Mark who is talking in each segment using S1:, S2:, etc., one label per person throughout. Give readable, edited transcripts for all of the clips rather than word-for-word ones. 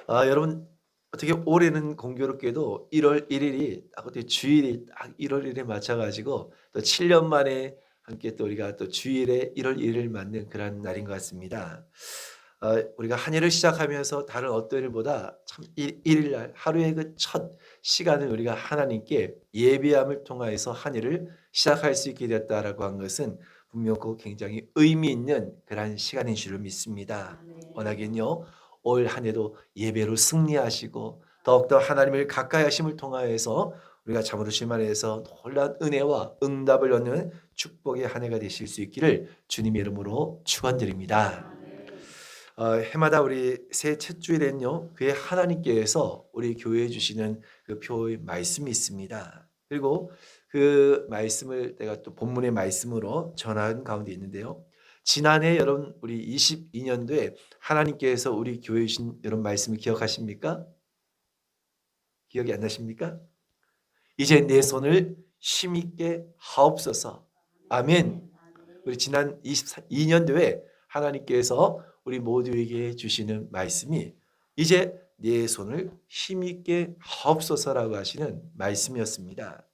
S1: 여러분 어떻게 올해는 공교롭게도 1월 1일이 딱 어떻게 주일이 딱 1월 1일에 맞춰 가지고 또 7년 만에 함께 또 우리가 또 주일에 1월 1 일을 맞는 그런 날인 것 같습니다. 우리가 한 해를 시작하면서 다른 어떤 일보다 참 일 일 날 하루의 그 첫 시간을 우리가 하나님께 예배함을 통하여서 한 해를 시작할 수 있게 되었다라고 한 것은 분명히 굉장히 의미 있는 그러한 시간인 줄을 믿습니다. 워낙엔요. 올 한 해도 예배로 승리하시고 더욱더 하나님을 가까이 하심을 통하여서 우리가 참으로 주말에서 놀라운 은혜와 응답을 얻는 축복의 한 해가 되실 수 있기를 주님의 이름으로 축원드립니다. 해마다 우리 새해 첫 주일에는요, 그의 하나님께서 우리 교회에 주시는 그 표의 말씀이 있습니다. 그리고 그 말씀을 내가 또 본문의 말씀으로 전한 가운데 있는데요. 지난해 여러분 우리 22년도에 하나님께서 우리 교회에 주신 이런 말씀을 기억하십니까? 기억이 안 나십니까? 이제 내 손을 힘있게 하옵소서. 아멘. 우리 지난 22년도에 하나님께서 우리 모두에게 주시는 말씀이 이제 내 손을 힘있게 하옵소서라고 하시는 말씀이었습니다.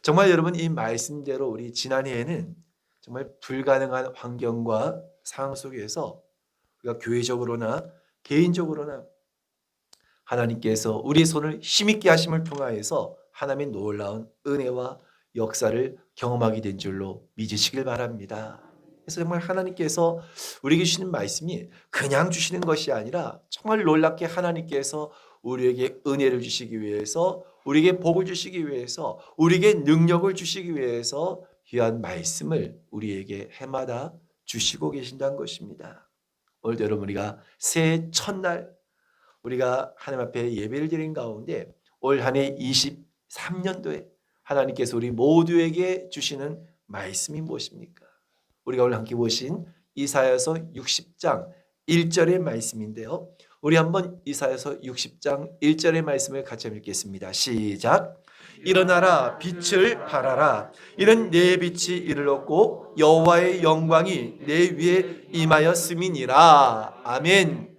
S1: 정말 여러분 이 말씀대로 우리 지난해에는 정말 불가능한 환경과 상황 속에서 우리가 교회적으로나 개인적으로나 하나님께서 우리 손을 힘있게 하심을 통하여서 하나님의 놀라운 은혜와 역사를 경험하게 된 줄로 믿으시길 바랍니다. 그래서 정말 하나님께서 우리에게 주시는 말씀이 그냥 주시는 것이 아니라 정말 놀랍게 하나님께서 우리에게 은혜를 주시기 위해서 우리에게 복을 주시기 위해서 우리에게 능력을 주시기 위해서 귀한 말씀을 우리에게 해마다 주시고 계신다는 것입니다. 오늘도 여러분 우리가 새해 첫날 우리가 하나님 앞에 예배를 드린 가운데 올 한 해 23년도에 하나님께서 우리 모두에게 주시는 말씀이 무엇입니까? 우리가 오늘 함께 보신 이사야서 60장 1절의 말씀인데요. 우리 한번 이사야서 60장 1절의 말씀을 같이 읽겠습니다. 시작. 일어나라 빛을 발하라. 이는 내 빛이 이르렀고 여호와의 영광이 내 위에 임하였음이니라. 아멘.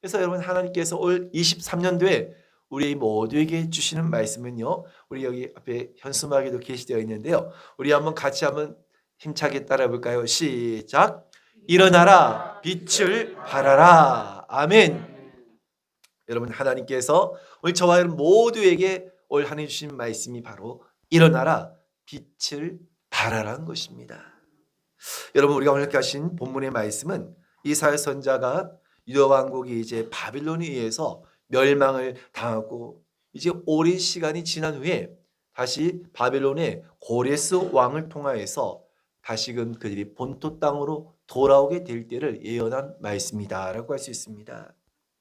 S1: 그래서 여러분 하나님께서 올 23년도에 우리 모두에게 주시는 말씀은요. 우리 여기 앞에 현수막에도 게시되어 있는데요. 우리 한번 같이 한번 힘차게 따라 볼까요? 시작. 일어나라 빛을 발하라. 아멘. 여러분 하나님께서 우리 저와 여러분 모두에게 올 한 해 주신 말씀이 바로 일어나라 빛을 발하라는 것입니다. 여러분 우리가 오늘 하신 본문의 말씀은 이사야 선자가 유다 왕국이 이제 바빌론에 의해서 멸망을 당하고 이제 오랜 시간이 지난 후에 다시 바빌론의 고레스 왕을 통하여서 다시금 그들이 본토 땅으로 돌아오게 될 때를 예언한 말씀이다라고 할 수 있습니다.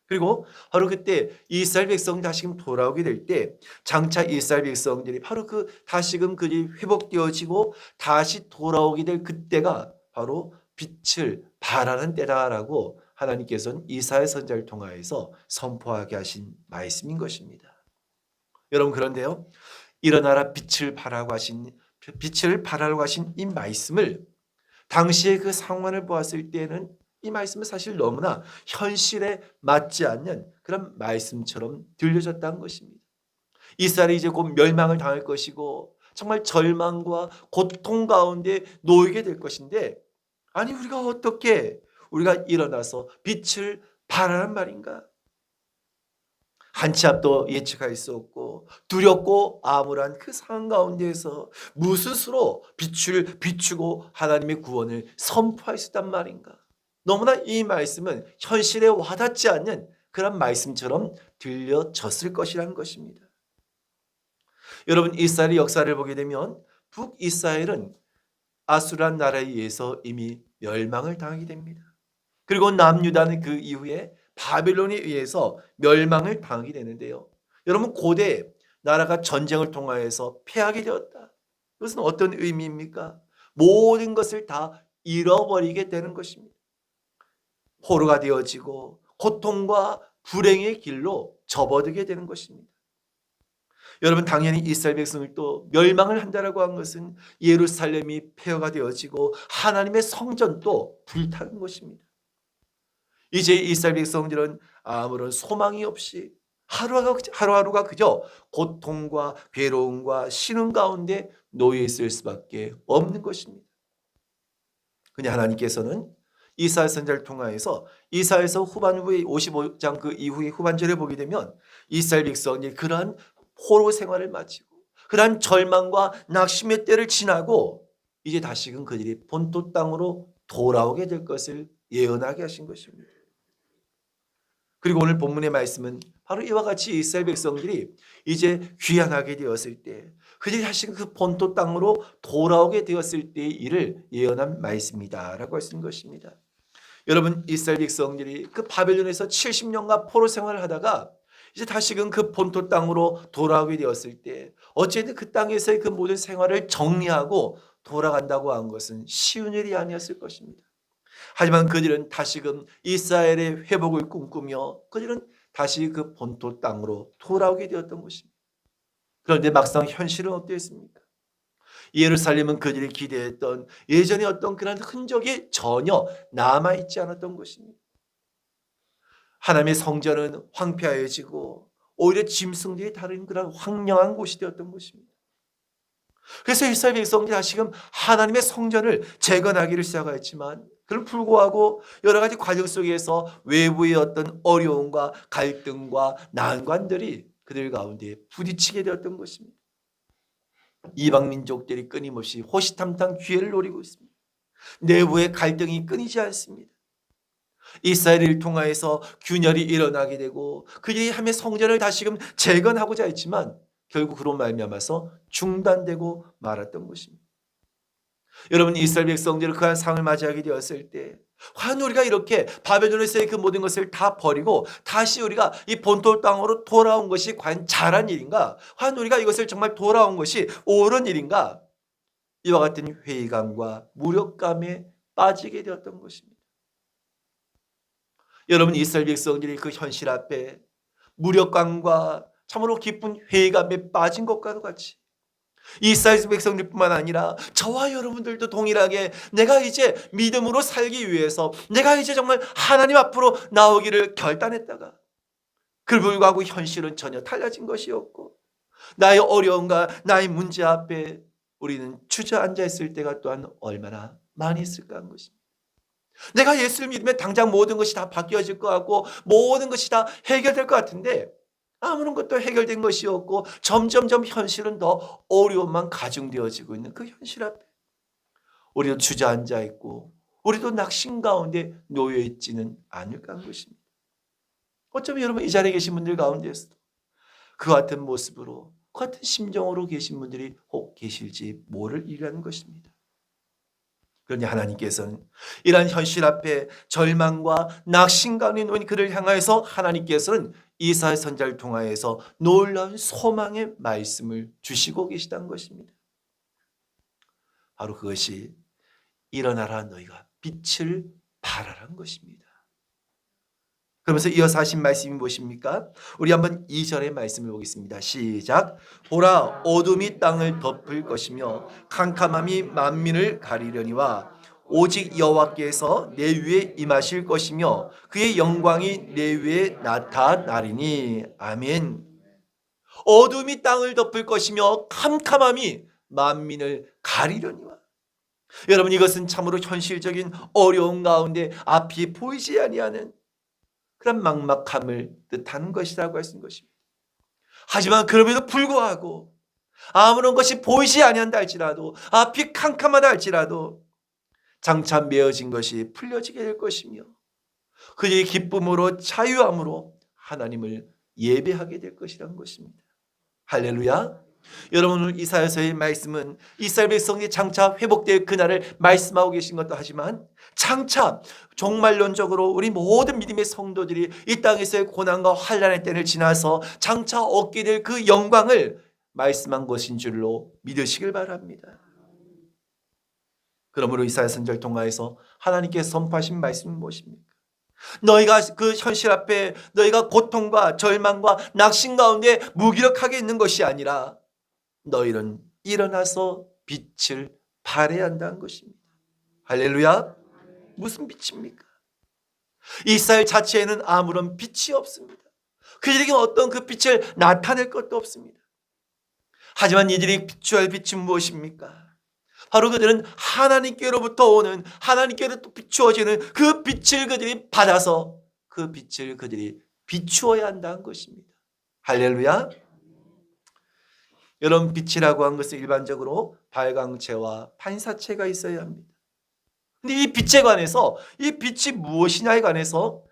S1: 그리고 바로 그때 이스라엘 백성이 다시금 돌아오게 될 때 장차 이스라엘 백성들이 바로 그 다시금 그들이 회복되어지고 다시 돌아오게 될 그때가 바로 빛을 발하는 때다라고 하나님께서는 이사야 선지자를 통하여서 선포하게 하신 말씀인 것입니다. 여러분 그런데요. 일어나라 빛을 발하라고 하신 이 말씀을 당시의 그 상황을 보았을 때는 이 말씀은 사실 너무나 현실에 맞지 않는 그런 말씀처럼 들려졌다는 것입니다. 이스라엘이 이제 곧 멸망을 당할 것이고 정말 절망과 고통 가운데 놓이게 될 것인데 아니 우리가 어떻게 우리가 일어나서 빛을 발하란 말인가? 한치 앞도 예측할 수 없고 두렵고 암울한 그 상황 가운데에서 무슨 수로 빛을 비추고 하나님의 구원을 선포할 수 있단 말인가? 너무나 이 말씀은 현실에 와닿지 않는 그런 말씀처럼 들려졌을 것이라는 것입니다. 여러분 이스라엘의 역사를 보게 되면 북이스라엘은 아수란 나라에 의해서 이미 멸망을 당하게 됩니다. 그리고 남유다는 그 이후에 바빌론에 의해서 멸망을 당하게 되는데요. 여러분 고대 나라가 전쟁을 통하여서 패하게 되었다. 이것은 어떤 의미입니까? 모든 것을 다 잃어버리게 되는 것입니다. 포로가 되어지고 고통과 불행의 길로 접어들게 되는 것입니다. 여러분 당연히 이스라엘 백성을 또 멸망을 한다라고 한 것은 예루살렘이 폐허가 되어지고 하나님의 성전도 불타는 것입니다. 이제 이스라엘 백성들은 아무런 소망이 없이 하루하루가 그저 고통과 괴로움과 신음 가운데 놓여 있을 수밖에 없는 것입니다. 그냥 하나님께서는 이사야 선지자를 통하여서 이사야서 후반부의 55장 그 이후의 후반절에 보게 되면 이스라엘 백성이 그러한 포로 생활을 마치고 그러한 절망과 낙심의 때를 지나고 이제 다시금 그들이 본토 땅으로 돌아오게 될 것을 예언하게 하신 것입니다. 그리고 오늘 본문의 말씀은 바로 이와 같이 이스라엘 백성들이 이제 귀환하게 되었을 때 그들이 다시금 그 본토 땅으로 돌아오게 되었을 때의 일을 예언한 말씀이다라고 하신 것입니다. 여러분, 이스라엘 백성들이 그 바벨론에서 70년간 포로 생활을 하다가 이제 다시금 그 본토 땅으로 돌아오게 되었을 때 어쨌든 그 땅에서의 그 모든 생활을 정리하고 돌아간다고 한 것은 쉬운 일이 아니었을 것입니다. 하지만 그들은 다시금 이스라엘의 회복을 꿈꾸며 그들은 다시 그 본토 땅으로 돌아오게 되었던 것입니다. 그런데 막상 현실은 어땠습니까? 예루살렘은 그들이 기대했던 예전의 어떤 그런 흔적이 전혀 남아있지 않았던 것입니다. 하나님의 성전은 황폐하여지고 오히려 짐승들이 다른 그런 황량한 곳이 되었던 것입니다. 그래서 이스라엘 백성들이 다시금 하나님의 성전을 재건하기를 시작하였지만 그를 불구하고 여러 가지 과정 속에서 외부의 어떤 어려움과 갈등과 난관들이 그들 가운데 부딪히게 되었던 것입니다. 이방 민족들이 끊임없이 호시탐탐 기회를 노리고 있습니다. 내부의 갈등이 끊이지 않습니다. 이스라엘을 통하여서 균열이 일어나게 되고 그들이 하며 성전을 다시금 재건하고자 했지만 결국 그로 말미암아서 중단되고 말았던 것입니다. 여러분, 이스라엘 백성들이 그한 상을 맞이하게 되었을 때 과연 우리가 이렇게 바벨론에서의 그 모든 것을 다 버리고 다시 우리가 이 본토 땅으로 돌아온 것이 과연 잘한 일인가? 과연 우리가 이것을 정말 돌아온 것이 옳은 일인가? 이와 같은 회의감과 무력감에 빠지게 되었던 것입니다. 여러분, 이스라엘 백성들이 그 현실 앞에 무력감과 참으로 깊은 회의감에 빠진 것과도 같이 이스라엘 백성들뿐만 아니라 저와 여러분들도 동일하게 내가 이제 믿음으로 살기 위해서 내가 이제 정말 하나님 앞으로 나오기를 결단했다가 그를 불구하고 현실은 전혀 달라진 것이었고 나의 어려움과 나의 문제 앞에 우리는 주저앉아 있을 때가 또한 얼마나 많이 있을까 하는 것입니다. 내가 예수를 믿으면 당장 모든 것이 다 바뀌어질 것 같고 모든 것이 다 해결될 것 같은데 아무런 것도 해결된 것이 없고 점점점 현실은 더 어려움만 가중되어지고 있는 그 현실 앞에 우리도 주저앉아 있고 우리도 낙심 가운데 놓여 있지는 않을까 하는 것입니다. 어쩌면 여러분 이 자리에 계신 분들 가운데서도 그 같은 모습으로 그 같은 심정으로 계신 분들이 혹 계실지 모를 일이라는 것입니다. 그러니 하나님께서는 이러한 현실 앞에 절망과 낙심 가운데 놓인 그를 향하여서 하나님께서는 이사야 선지자를 통하여서 놀라운 소망의 말씀을 주시고 계시다는 것입니다. 바로 그것이 일어나라 너희가 빛을 발하라는 것입니다. 그러면서 이어서 하신 말씀이 무엇입니까? 우리 한번 2절의 말씀을 보겠습니다. 시작. 보라 어둠이 땅을 덮을 것이며 캄캄함이 만민을 가리려니와 오직 여호와께서 내 위에 임하실 것이며 그의 영광이 내 위에 나타나리니. 아멘. 어둠이 땅을 덮을 것이며 캄캄함이 만민을 가리려니와. 여러분, 이것은 참으로 현실적인 어려움 가운데 앞이 보이지 아니하는 그런 막막함을 뜻하는 것이라고 하신 것입니다. 하지만 그럼에도 불구하고 아무런 것이 보이지 아니한다 할지라도 앞이 캄캄하다 할지라도 장차 메어진 것이 풀려지게 될 것이며 그의 기쁨으로 자유함으로 하나님을 예배하게 될 것이라는 것입니다. 할렐루야. 여러분, 오늘 이사야서의 말씀은 이스라엘 백성이 장차 회복될 그날을 말씀하고 계신 것도 하지만 장차 종말론적으로 우리 모든 믿음의 성도들이 이 땅에서의 고난과 환난의 때를 지나서 장차 얻게 될 그 영광을 말씀한 것인 줄로 믿으시길 바랍니다. 그러므로 이사야 선지자를 통하여서 하나님께서 선포하신 말씀은 무엇입니까? 너희가 그 현실 앞에 너희가 고통과 절망과 낙심 가운데 무기력하게 있는 것이 아니라 너희는 일어나서 빛을 발해야 한다는 것입니다. 할렐루야. 무슨 빛입니까? 이스라엘 자체에는 아무런 빛이 없습니다. 그들에게 어떤 그 빛을 나타낼 것도 없습니다. 하지만 이들이 비추어야 할 빛은 무엇입니까? 바로 그들은 하나님께로부터 오는, 하나님께로 비추어지는 그 빛을 그들이 받아서 그 빛을 그들이 비추어야 한다는 것입니다. 할렐루야. 여러분, 빛이라고 한 것은 일반적으로 발광체와 반사체가 있어야 합니다. 근데 이 빛에 관해서, 이 빛이 무엇이냐에 관해서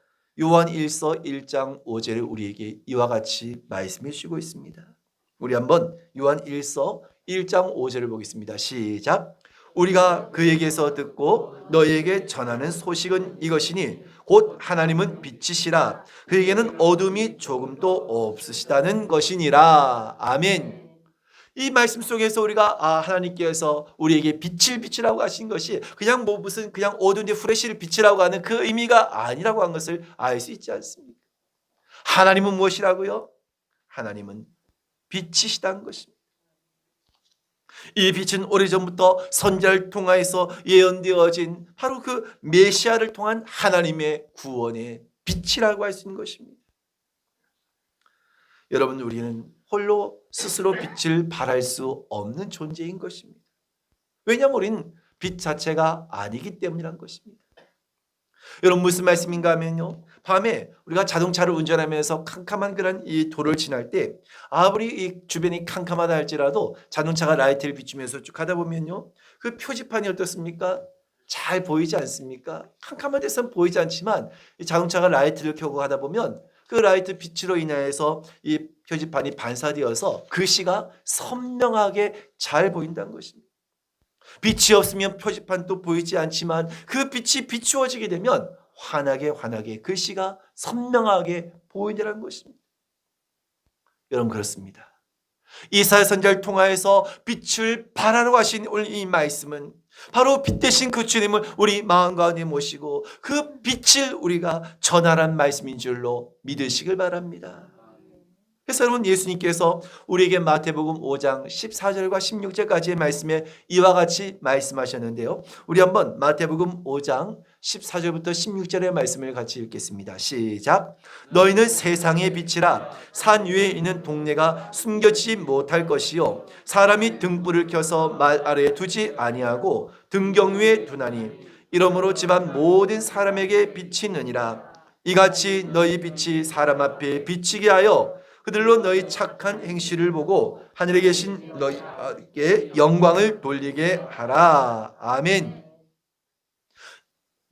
S1: 요한 1서 1장 5절에 우리에게 이와 같이 말씀해 주시고 있습니다. 우리 한번 요한 1서 1장 5절을 보겠습니다. 시작. 우리가 그에게서 듣고 너희에게 전하는 소식은 이것이니 곧 하나님은 빛이시라 그에게는 어둠이 조금도 없으시다는 것이니라. 아멘. 이 말씀 속에서 우리가 하나님께서 우리에게 빛을 비추라고 하신 것이 그냥 무슨 그냥 어두운 데 후레쉬를 비추라고 하는 그 의미가 아니라고 한 것을 알 수 있지 않습니까? 하나님은 무엇이라고요? 하나님은 빛이시다는 것입니다. 이 빛은 오래전부터 선지자를 통하여서 예언되어진 바로 그 메시아를 통한 하나님의 구원의 빛이라고 할 수 있는 것입니다. 여러분, 우리는 홀로 스스로 빛을 발할 수 없는 존재인 것입니다. 왜냐하면 우리는 빛 자체가 아니기 때문이란 것입니다. 여러분, 무슨 말씀인가 하면요, 밤에 우리가 자동차를 운전하면서 캄캄한 그런 이 도로를 지날 때 아무리 이 주변이 캄캄하다 할지라도 자동차가 라이트를 비추면서 쭉 가다 보면요, 그 표지판이 어떻습니까? 잘 보이지 않습니까? 캄캄한 데서는 보이지 않지만 이 자동차가 라이트를 켜고 가다 보면 그 라이트 빛으로 인하여서 이 표지판이 반사되어서 글씨가 선명하게 잘 보인다는 것입니다. 빛이 없으면 표지판도 보이지 않지만 그 빛이 비추어지게 되면 환하게 글씨가 선명하게 보이더라는 것입니다. 여러분, 그렇습니다. 이사야 선지자를 통하여서 빛을 발하라고 하신 오늘 이 말씀은 바로 빛 대신 그 주님을 우리 마음 가운데 모시고 그 빛을 우리가 전하라는 말씀인 줄로 믿으시길 바랍니다. 그래서 여러분, 예수님께서 우리에게 마태복음 5장 14절과 16절까지의 말씀에 이와 같이 말씀하셨는데요. 우리 한번 마태복음 5장 14절부터 16절의 말씀을 같이 읽겠습니다. 시작. 너희는 세상의 빛이라. 산 위에 있는 동네가 숨겨지지 못할 것이요 사람이 등불을 켜서 말 아래에 두지 아니하고 등경 위에 두나니 이러므로 집안 모든 사람에게 빛이 있느니라. 이같이 너희 빛이 사람 앞에 비치게 하여 그들로 너희 착한 행실을 보고 하늘에 계신 너희에게 영광을 돌리게 하라. 아멘.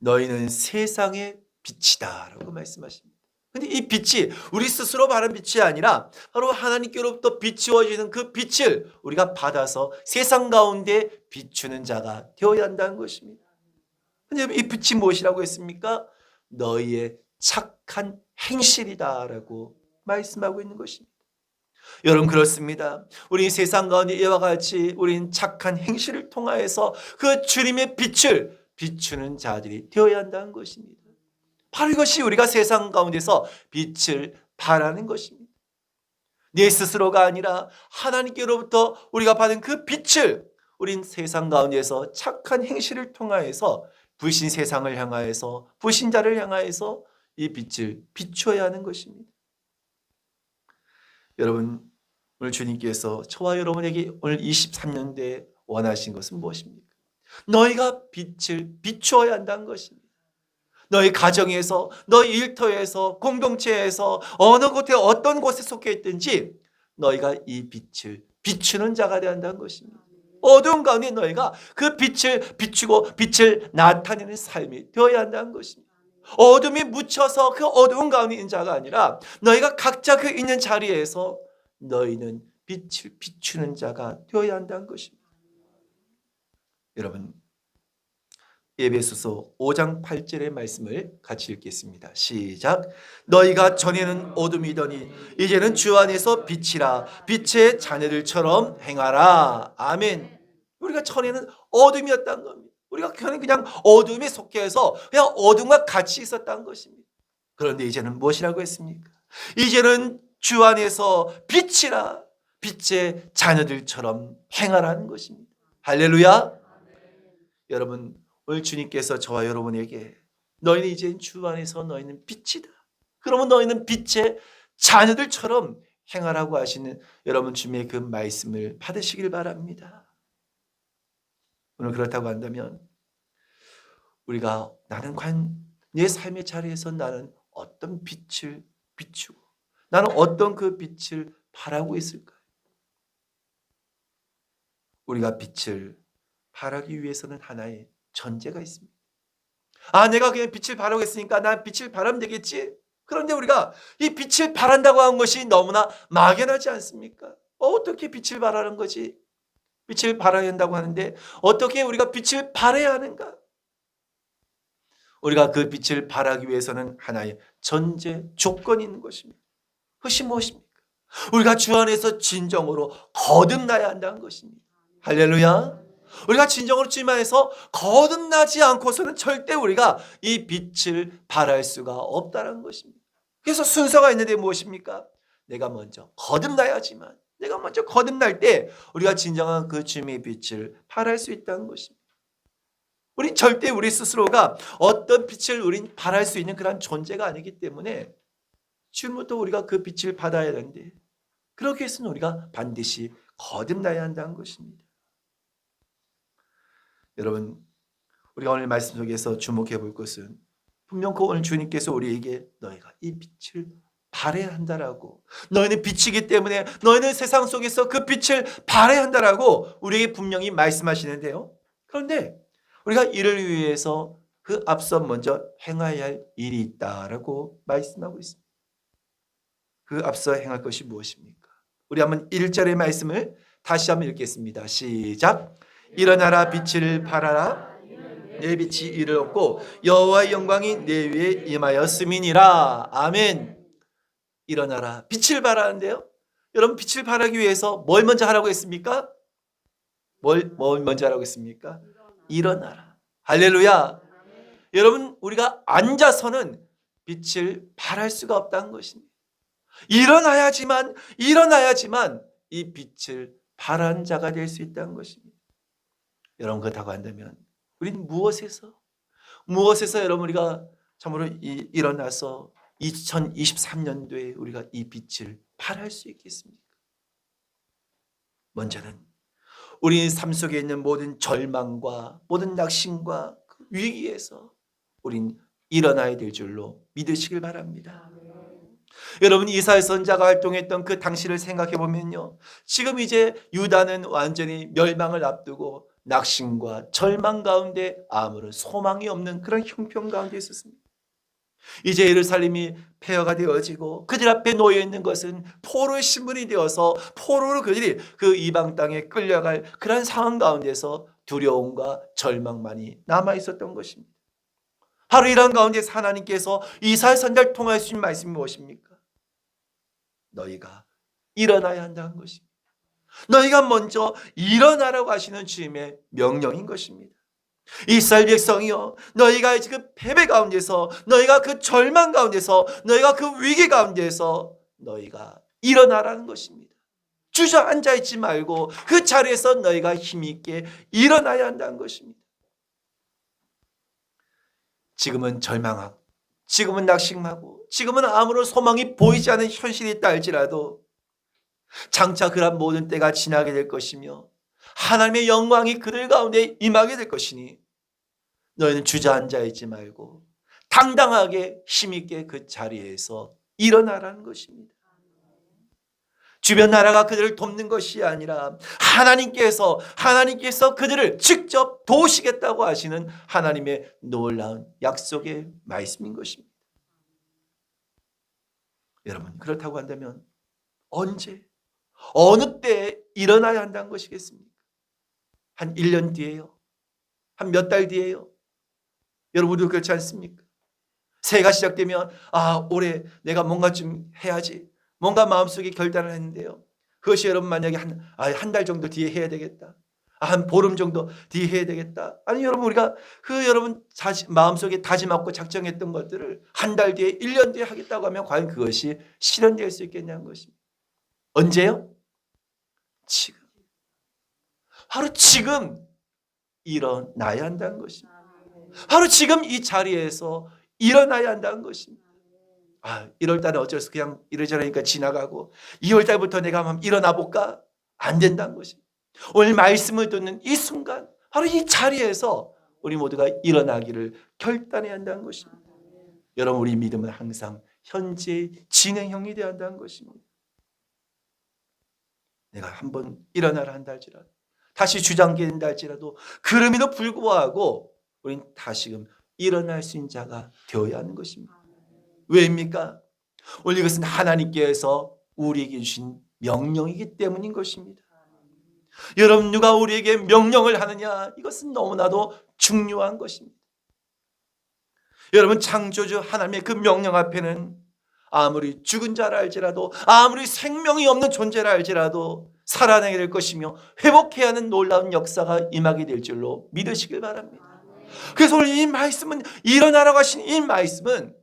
S1: 너희는 세상의 빛이다 라고 말씀하십니다. 근데 이 빛이 우리 스스로 바른 빛이 아니라 바로 하나님께로부터 비추어지는 그 빛을 우리가 받아서 세상 가운데 비추는 자가 되어야 한다는 것입니다. 근데 이 빛이 무엇이라고 했습니까? 너희의 착한 행실이다라고 말씀하고 있는 것입니다. 여러분, 그렇습니다. 우리 세상 가운데 이와 같이 우리는 착한 행실을 통하여서 그 주님의 빛을 비추는 자들이 되어야 한다는 것입니다. 바로 이것이 우리가 세상 가운데서 빛을 발하는 것입니다. 내 스스로가 아니라 하나님께로부터 우리가 받은 그 빛을 우린 세상 가운데서 착한 행실을 통하여서 불신 세상을 향하여서 불신자를 향하여서 이 빛을 비추어야 하는 것입니다. 여러분, 오늘 주님께서 저와 여러분에게 오늘 23년도에 원하신 것은 무엇입니까? 너희가 빛을 비추어야 한다는 것입니다. 너희 가정에서, 너희 일터에서, 공동체에서, 어느 곳에 어떤 곳에 속해 있든지 너희가 이 빛을 비추는 자가 되어야 한다는 것입니다. 어두운 가운데 너희가 그 빛을 비추고 빛을 나타내는 삶이 되어야 한다는 것입니다. 어둠이 묻혀서 그 어두운 가운데 있는 자가 아니라 너희가 각자 그 있는 자리에서 너희는 빛을 비추는 자가 되어야 한다는 것입니다. 여러분, 에베소서 5장 8절의 말씀을 같이 읽겠습니다. 시작. 너희가 전에는 어둠이더니 이제는 주 안에서 빛이라. 빛의 자녀들처럼 행하라. 아멘. 우리가 전에는 어둠이었다는 겁니다. 우리가 그냥 어둠에 속해서 그냥 어둠과 같이 있었다는 것입니다. 그런데 이제는 무엇이라고 했습니까? 이제는 주 안에서 빛이라. 빛의 자녀들처럼 행하라는 것입니다. 할렐루야. 여러분, 오늘 주님께서 저와 여러분에게 너희는 이제 주 안에서 너희는 빛이다. 그러면 너희는 빛의 자녀들처럼 행하라고 하시는 여러분 주님의 그 말씀을 받으시길 바랍니다. 오늘 그렇다고 한다면 우리가 나는 과연 내 삶의 자리에서 나는 어떤 빛을 비추고 나는 어떤 그 빛을 발하고 있을까? 우리가 빛을 발하기 위해서는 하나의 전제가 있습니다. 내가 그냥 빛을 발하고 있으니까 난 빛을 발하면 되겠지? 그런데 우리가 이 빛을 발한다고 하는 것이 너무나 막연하지 않습니까? 어떻게 빛을 발하는 거지? 빛을 발해야 한다고 하는데 어떻게 우리가 빛을 발해야 하는가? 우리가 그 빛을 발하기 위해서는 하나의 전제 조건이 있는 것입니다. 그것이 무엇입니까? 우리가 주 안에서 진정으로 거듭나야 한다는 것입니다. 할렐루야. 우리가 진정으로 주님 안에서 거듭나지 않고서는 절대 우리가 이 빛을 발할 수가 없다는 것입니다. 그래서 순서가 있는데 무엇입니까? 내가 먼저 거듭나야지만 내가 먼저 거듭날 때 우리가 진정한 그 주님의 빛을 발할 수 있다는 것입니다. 우린 절대 우리 스스로가 어떤 빛을 우린 발할 수 있는 그런 존재가 아니기 때문에 지금부터 우리가 그 빛을 받아야 하는데 그러기 위해서는 우리가 반드시 거듭나야 한다는 것입니다. 여러분, 우리가 오늘 말씀 속에서 주목해 볼 것은 분명 그 오늘 주님께서 우리에게 너희가 이 빛을 발해야 한다라고, 너희는 빛이기 때문에 너희는 세상 속에서 그 빛을 발해야 한다라고 우리에게 분명히 말씀하시는데요. 그런데 우리가 이를 위해서 그 앞서 먼저 행해야 할 일이 있다라고 말씀하고 있습니다. 그 앞서 행할 것이 무엇입니까? 우리 한번 1절의 말씀을 다시 한번 읽겠습니다. 시작. 일어나라 빛을 발하라 내 빛이 이를 얻고 여호와의 영광이 내 위에 임하였음이니라. 아멘. 일어나라 빛을 발하는데요. 여러분 빛을 발하기 위해서 뭘 먼저 하라고 했습니까? 뭘 먼저 하라고 했습니까? 일어나라. 할렐루야. 여러분 우리가 앉아서는 빛을 발할 수가 없다는 것입니다. 일어나야지만 이 빛을 발한 자가 될 수 있다는 것입니다. 여러분 그렇다고 한다면 우리는 무엇에서 여러분 우리가 참으로 일어나서 2023년도에 우리가 이 빛을 발할 수 있겠습니까? 먼저는 우리 삶 속에 있는 모든 절망과 모든 낙심과 그 위기에서 우린 일어나야 될 줄로 믿으시길 바랍니다. 여러분 이사야 선지자가 활동했던 그 당시를 생각해 보면요, 지금 이제 유다는 완전히 멸망을 앞두고 낙심과 절망 가운데 아무런 소망이 없는 그런 형편 가운데 있었습니다. 이제 예루살렘이 폐허가 되어지고 그들 앞에 놓여 있는 것은 포로의 신분이 되어서 포로로 그들이 그 이방 땅에 끌려갈 그런 상황 가운데서 두려움과 절망만이 남아 있었던 것입니다. 바로 이런 가운데 하나님께서 이사야 선지자를 통하여 주신 말씀이 무엇입니까? 너희가 일어나야 한다는 것입니다. 너희가 먼저 일어나라고 하시는 주님의 명령인 것입니다. 이스라엘 백성이여, 너희가 지금 패배 가운데서, 너희가 그 절망 가운데서, 너희가 그 위기 가운데서 너희가 일어나라는 것입니다. 주저앉아 있지 말고 그 자리에서 너희가 힘있게 일어나야 한다는 것입니다. 지금은 절망하고 지금은 낙심하고 지금은 아무런 소망이 보이지 않는 현실이 있다 할지라도 장차 그런 모든 때가 지나게 될 것이며 하나님의 영광이 그들 가운데 임하게 될 것이니 너희는 주저앉아 있지 말고 당당하게 힘있게 그 자리에서 일어나라는 것입니다. 주변 나라가 그들을 돕는 것이 아니라 하나님께서 그들을 직접 도우시겠다고 하시는 하나님의 놀라운 약속의 말씀인 것입니다. 여러분 그렇다고 한다면 언제 어느 때에 일어나야 한다는 것이겠습니까? 한 1년 뒤에요? 한 몇 달 뒤에요? 여러분도 그렇지 않습니까? 새해가 시작되면 올해 내가 뭔가 좀 해야지, 뭔가 마음속에 결단을 했는데요, 그것이 여러분 만약에 한 달 정도 뒤에 해야 되겠다, 한 보름 정도 뒤에 해야 되겠다, 아니 여러분 우리가 그 여러분 마음속에 다짐하고 작정했던 것들을 한 달 뒤에 1년 뒤에 하겠다고 하면 과연 그것이 실현될 수 있겠냐는 것입니다. 언제요? 지금. 바로 지금 일어나야 한다는 것입니다. 바로 지금 이 자리에서 일어나야 한다는 것입니다. 1월 달에 어쩔 수 그냥 이러저러니까 지나가고 2월 달부터 내가 한번 일어나 볼까? 안 된다는 것입니다. 오늘 말씀을 듣는 이 순간 바로 이 자리에서 우리 모두가 일어나기를 결단해야 한다는 것입니다. 여러분, 우리 믿음은 항상 현재 진행형이 되어야 한다는 것입니다. 내가 한번 일어나라 한다 할지라도, 다시 주장된다 할지라도, 그럼에도 불구하고 우리는 다시금 일어날 수 있는 자가 되어야 하는 것입니다. 왜입니까? 오늘 이것은 하나님께서 우리에게 주신 명령이기 때문인 것입니다. 여러분, 누가 우리에게 명령을 하느냐, 이것은 너무나도 중요한 것입니다. 여러분, 창조주 하나님의 그 명령 앞에는 아무리 죽은 자라 할지라도, 아무리 생명이 없는 존재라 할지라도 살아나게 될 것이며 회복해야 하는 놀라운 역사가 임하게 될 줄로 믿으시길 바랍니다. 그래서 오늘 이 말씀은, 일어나라고 하신 이 말씀은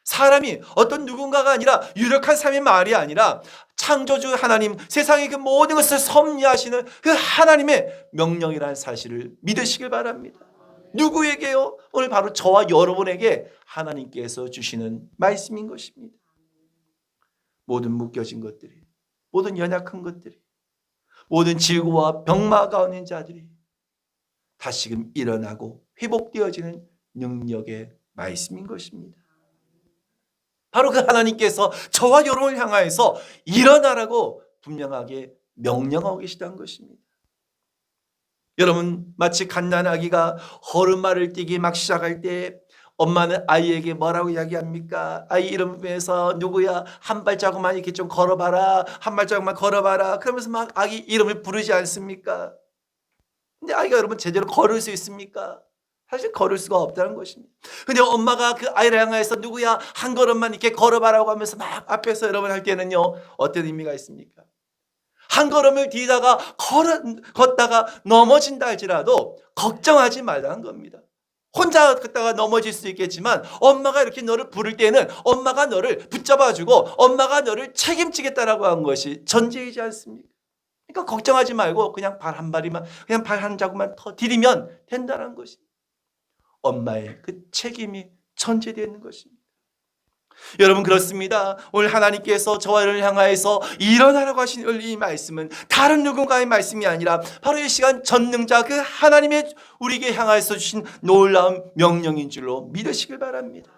S1: 사람이 어떤 누군가가 아니라, 유력한 사람의 말이 아니라 창조주 하나님, 세상의 그 모든 것을 섭리하시는 그 하나님의 명령이라는 사실을 믿으시길 바랍니다. 누구에게요? 오늘 바로 저와 여러분에게 하나님께서 주시는 말씀인 것입니다. 모든 묶여진 것들이, 모든 연약한 것들이, 모든 질고와 병마 가운데 있는 자들이 다시금 일어나고 회복되어지는 능력의 말씀인 것입니다. 바로 그 하나님께서 저와 여러분을 향하여서 일어나라고 분명하게 명령하고 계시다는 것입니다. 여러분, 마치 갓난 아기가 걸음마를 뛰기 막 시작할 때 엄마는 아이에게 뭐라고 이야기합니까? 아이 이름에서 누구야? 한 발자국만 이렇게 좀 걸어봐라. 한 발자국만 걸어봐라. 그러면서 막 아기 이름을 부르지 않습니까? 근데 아이가 여러분 제대로 걸을 수 있습니까? 사실 걸을 수가 없다는 것입니다. 근데 엄마가 그 아이를 향해서 누구야? 한 걸음만 이렇게 걸어봐라고 하면서 막 앞에서 여러분 할 때는요, 어떤 의미가 있습니까? 한 걸음을 뒤다가 걷다가 넘어진다 할지라도 걱정하지 말라는 겁니다. 혼자 걷다가 넘어질 수 있겠지만 엄마가 이렇게 너를 부를 때는 엄마가 너를 붙잡아주고 엄마가 너를 책임지겠다라고 한 것이 전제이지 않습니까? 그러니까 걱정하지 말고 그냥 발 한 발이만, 그냥 발 한 자국만 더 디디면 된다는 것입니다. 엄마의 그 책임이 전제되어 있는 것입니다. 여러분, 그렇습니다. 오늘 하나님께서 저와 여러분을 향하여서 일어나라고 하신 이 말씀은 다른 누군가의 말씀이 아니라 바로 이 시간 전능자 그 하나님의 우리에게 향하여서 주신 놀라운 명령인 줄로 믿으시길 바랍니다.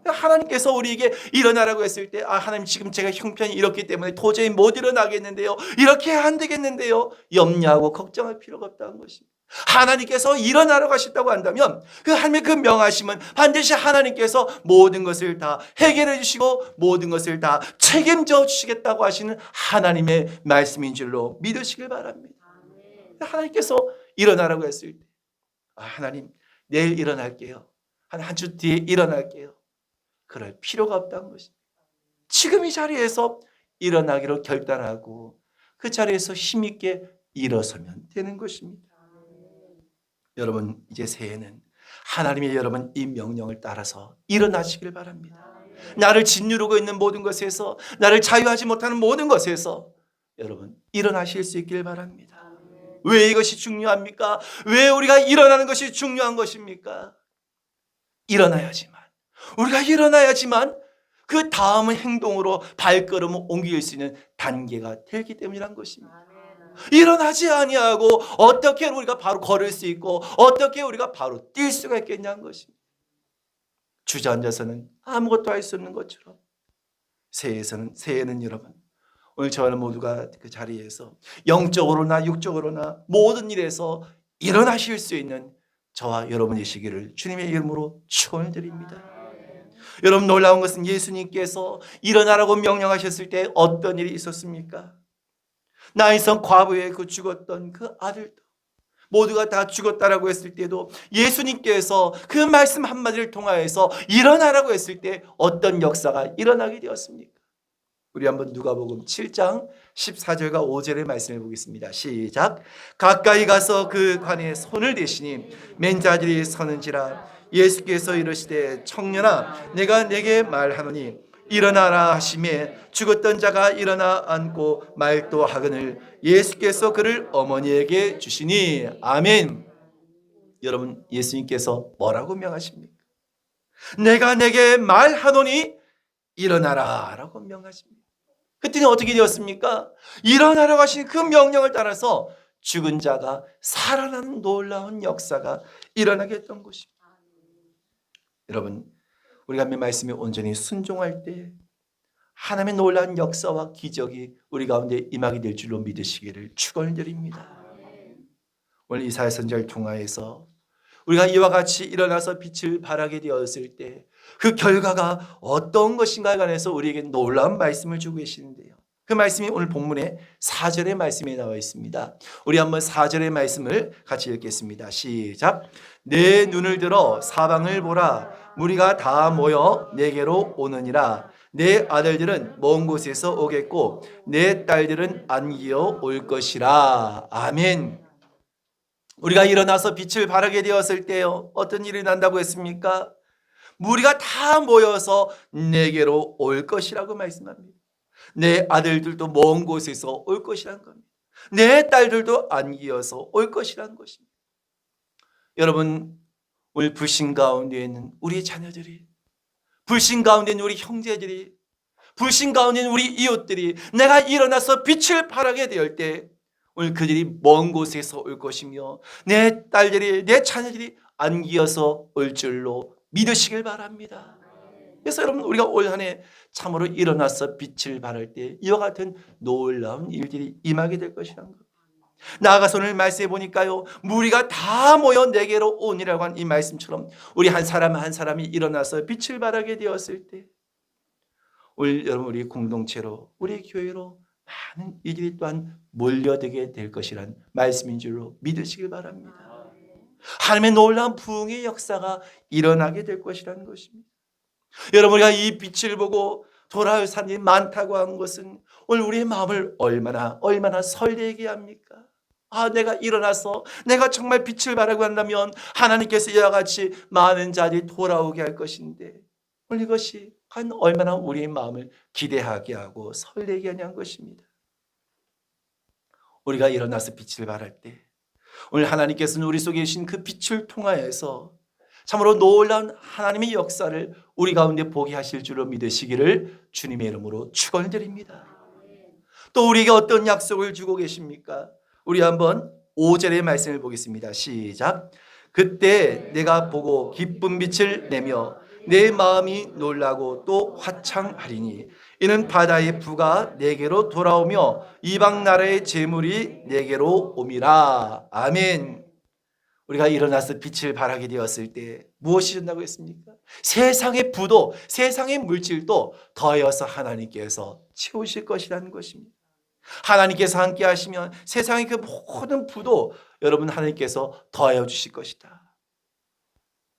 S1: 하나님께서 우리에게 일어나라고 했을 때, 하나님 지금 제가 형편이 이렇기 때문에 도저히 못 일어나겠는데요, 이렇게 안 되겠는데요, 염려하고 걱정할 필요가 없다는 것입니다. 하나님께서 일어나라고 하셨다고 한다면 그 하나님의 그 명하심은 반드시 하나님께서 모든 것을 다 해결해 주시고 모든 것을 다 책임져 주시겠다고 하시는 하나님의 말씀인 줄로 믿으시길 바랍니다. 하나님께서 일어나라고 했을 때, 하나님 내일 일어날게요, 한 주 뒤에 일어날게요, 그럴 필요가 없다는 것입니다. 지금 이 자리에서 일어나기로 결단하고 그 자리에서 힘있게 일어서면 되는 것입니다. 여러분, 이제 새해는 하나님의 여러분 이 명령을 따라서 일어나시길 바랍니다. 나를 짓누르고 있는 모든 것에서, 나를 자유하지 못하는 모든 것에서 여러분 일어나실 수 있길 바랍니다. 왜 이것이 중요합니까? 왜 우리가 일어나는 것이 중요한 것입니까? 우리가 일어나야지만 그 다음의 행동으로 발걸음을 옮길 수 있는 단계가 되기 때문이란 것입니다. 일어나지 아니하고 어떻게 우리가 바로 걸을 수 있고 어떻게 우리가 바로 뛸 수가 있겠냐는 것입니다. 주저앉아서는 아무것도 할 수 없는 것처럼 새해에는 여러분, 오늘 저와 모두가 그 자리에서 영적으로나 육적으로나 모든 일에서 일어나실 수 있는 저와 여러분이시기를 주님의 이름으로 축원을 드립니다. 여러분, 놀라운 것은 예수님께서 일어나라고 명령하셨을 때 어떤 일이 있었습니까? 나인성 과부의 그 죽었던 그 아들도 모두가 다 죽었다라고 했을 때도 예수님께서 그 말씀 한마디를 통하여서 일어나라고 했을 때 어떤 역사가 일어나게 되었습니까? 우리 한번 누가복음 7장 14절과 5절의 말씀을 보겠습니다. 시작. 가까이 가서 그 관에 손을 대시니 맨 자들이 서는지라. 예수께서 이르시되 청년아 내가 내게 말하노니 일어나라 하시매 죽었던 자가 일어나 앉고 말도 하거늘 예수께서 그를 어머니에게 주시니. 아멘. 여러분, 예수님께서 뭐라고 명하십니까? 내가 내게 말하노니 일어나라 라고 명하십니다. 그때는 어떻게 되었습니까? 일어나라고 하신 그 명령을 따라서 죽은 자가 살아나는 놀라운 역사가 일어나게 했던 것입니다. 여러분, 우리가 하나님의 말씀에 온전히 순종할 때 하나님의 놀라운 역사와 기적이 우리 가운데 임하게 될 줄로 믿으시기를 축원드립니다. 오늘 이사야 선지자를 통하여서 우리가 이와 같이 일어나서 빛을 발하게 되었을 때 그 결과가 어떤 것인가에 관해서 우리에게 놀라운 말씀을 주고 계시는데요. 그 말씀이 오늘 본문의 4절의 말씀에 나와 있습니다. 우리 한번 4절의 말씀을 같이 읽겠습니다. 시작. 내 눈을 들어 사방을 보라. 무리가 다 모여 내게로 오느니라. 내 아들들은 먼 곳에서 오겠고 내 딸들은 안기어 올 것이라. 아멘. 우리가 일어나서 빛을 발하게 되었을 때요, 어떤 일이 난다고 했습니까? 무리가 다 모여서 내게로 올 것이라고 말씀합니다. 내 아들들도 먼 곳에서 올 것이라는 겁니다. 내 딸들도 안기어서 올 것이라는 것입니다. 여러분, 우리 불신 가운데 있는 우리 자녀들이, 불신 가운데 있는 우리 형제들이, 불신 가운데 있는 우리 이웃들이 내가 일어나서 빛을 발하게 될 때 오늘 그들이 먼 곳에서 올 것이며 내 딸들이, 내 자녀들이 안기어서 올 줄로 믿으시길 바랍니다. 그래서 여러분, 우리가 올 한 해 참으로 일어나서 빛을 발할 때 이와 같은 놀라운 일들이 임하게 될 것이라는 것. 나아가서 오늘 말씀해 보니까요, 무리가 다 모여 내게로 오니라고 한 이 말씀처럼 우리 한 사람 한 사람이 일어나서 빛을 발하게 되었을 때 오늘 여러분, 우리 공동체로, 우리 교회로 많은 이들이 또한 몰려들게 될 것이란 말씀인 줄로 믿으시길 바랍니다. 하나님의 놀라운 부흥의 역사가 일어나게 될 것이라는 것입니다. 여러분, 우리가 이 빛을 보고 돌아올 사람이 많다고 한 것은 오늘 우리의 마음을 얼마나 설레게 합니까? 아, 내가 일어나서 내가 정말 빛을 발하고 한다면 하나님께서 이와 같이 많은 자들이 돌아오게 할 것인데 오늘 이것이 한 얼마나 우리의 마음을 기대하게 하고 설레게 하냐는 것입니다. 우리가 일어나서 빛을 발할 때 오늘 하나님께서는 우리 속에 계신 그 빛을 통하여서 참으로 놀라운 하나님의 역사를 우리 가운데 보게 하실 줄로 믿으시기를 주님의 이름으로 축원드립니다. 또 우리에게 어떤 약속을 주고 계십니까? 우리 한번 5절의 말씀을 보겠습니다. 시작. 그때 내가 보고 기쁜 빛을 내며 내 마음이 놀라고 또 화창하리니 이는 바다의 부가 내게로 돌아오며 이방 나라의 재물이 내게로 옴이라. 아멘. 우리가 일어나서 빛을 발하게 되었을 때 무엇이 된다고 했습니까? 세상의 부도, 세상의 물질도 더해서 하나님께서 채우실 것이라는 것입니다. 하나님께서 함께 하시면 세상의 그 모든 부도 여러분 하나님께서 더하여 주실 것이다.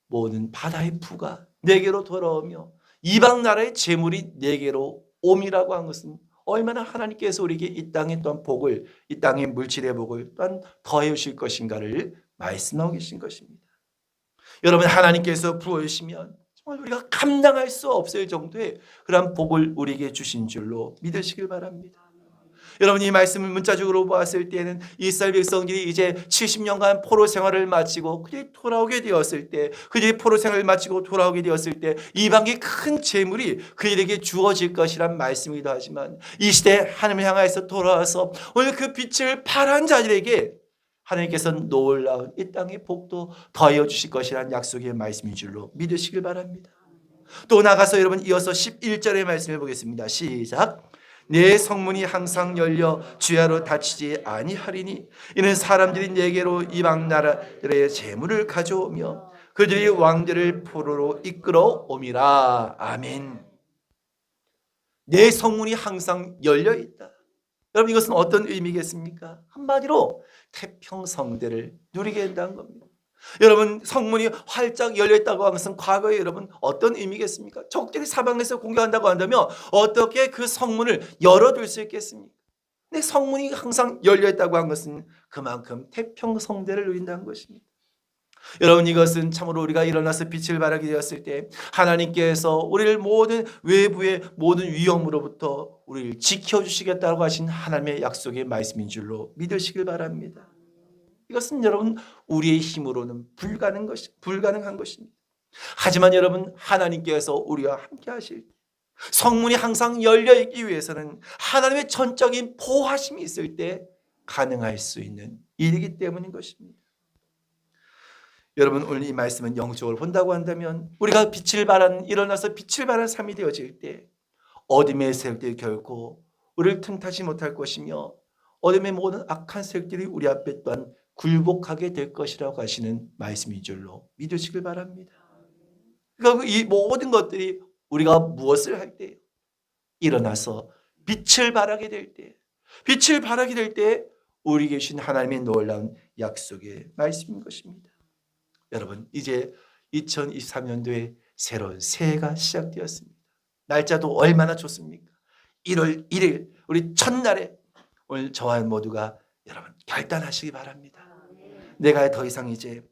S1: 모든 바다의 부가 내게로 돌아오며 이방 나라의 재물이 내게로 옴이라고 한 것은 얼마나 하나님께서 우리에게 이 땅의 또한 복을, 이 땅의 물질의 복을 또한 더해 주실 것인가를 말씀하고 계신 것입니다. 여러분, 하나님께서 부어주시면 정말 우리가 감당할 수 없을 정도의 그런 복을 우리에게 주신 줄로 믿으시길 바랍니다. 여러분, 이 말씀을 문자적으로 보았을 때는 이스라엘 백성들이 이제 70년간 포로 생활을 마치고 그들이 돌아오게 되었을 때, 그들이 포로 생활을 마치고 돌아오게 되었을 때 이방의 큰 재물이 그들에게 주어질 것이란 말씀이기도 하지만 이 시대에 하나님을 향하여서 돌아와서 오늘 그 빛을 발한 자들에게 하나님께서는 놀라운 이 땅의 복도 더하여 주실 것이라는 약속의 말씀인 줄로 믿으시길 바랍니다. 또 나가서 여러분 이어서 11절의 말씀을 보겠습니다. 시작. 내 성문이 항상 열려 주야로 닫히지 아니하리니 이는 사람들이 내게로 이방 나라들의 재물을 가져오며 그들이 왕들을 포로로 이끌어 옴이라. 아멘. 내 성문이 항상 열려 있다. 여러분, 이것은 어떤 의미겠습니까? 한마디로 태평성대를 누리게 된다는 겁니다. 여러분, 성문이 활짝 열려있다고 하는 것은 과거에 여러분 어떤 의미겠습니까? 적들이 사방에서 공격한다고 한다면 어떻게 그 성문을 열어둘 수 있겠습니까? 근데 성문이 항상 열려있다고 하는 것은 그만큼 태평성대를 누린다는 것입니다. 여러분, 이것은 참으로 우리가 일어나서 빛을 발하게 되었을 때 하나님께서 우리를 모든 외부의 모든 위험으로부터 우리를 지켜주시겠다고 하신 하나님의 약속의 말씀인 줄로 믿으시길 바랍니다. 이것은 여러분 우리의 힘으로는 불가능한 것입니다. 하지만 여러분 하나님께서 우리와 함께 하실 때, 성문이 항상 열려 있기 위해서는 하나님의 전적인 보호하심이 있을 때 가능할 수 있는 일이기 때문인 것입니다. 여러분 오늘 이 말씀은 영적으로 본다고 한다면 우리가 일어나서 빛을 발하는 삶이 되어질 때 어둠의 세력들이 결코 우리를 틈타지 못할 것이며 어둠의 모든 악한 세력들이 우리 앞에 또한 굴복하게 될 것이라고 하시는 말씀인 줄로 믿으시길 바랍니다. 그러니까 이 모든 것들이 우리가 무엇을 할 때 일어나서 빛을 발하게 될 때 우리 계신 하나님의 놀라운 약속의 말씀인 것입니다. 여러분 이제 2023년도에 새로운 새해가 시작되었습니다. 날짜도 얼마나 좋습니까? 1월 1일 우리 첫날에 오늘 저와 모두가 여러분 결단하시기 바랍니다. 내가 더 이상 이제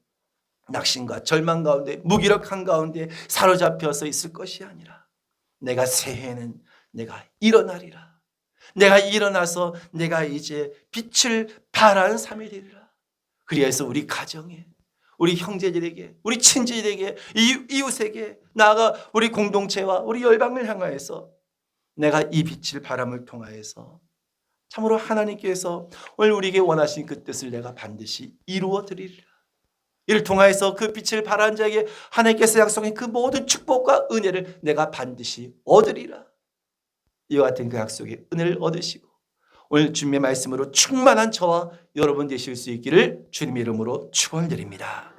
S1: 낙심과 절망 가운데 무기력한 가운데 사로잡혀서 있을 것이 아니라 내가 새해에는 내가 일어나리라. 내가 일어나서 내가 이제 빛을 발하는 삶이 되리라. 그래서 우리 가정에 우리 형제들에게 우리 친지들에게 이웃에게 나아가 우리 공동체와 우리 열방을 향하여서 내가 이 빛을 발함을 통하여서 참으로 하나님께서 오늘 우리에게 원하신 그 뜻을 내가 반드시 이루어 드리리라. 이를 통하여서 그 빛을 발한 자에게 하나님께서 약속한 그 모든 축복과 은혜를 내가 반드시 얻으리라. 이와 같은 그 약속의 은혜를 얻으시고 오늘 주님의 말씀으로 충만한 저와 여러분 되실 수 있기를 주님의 이름으로 축원드립니다.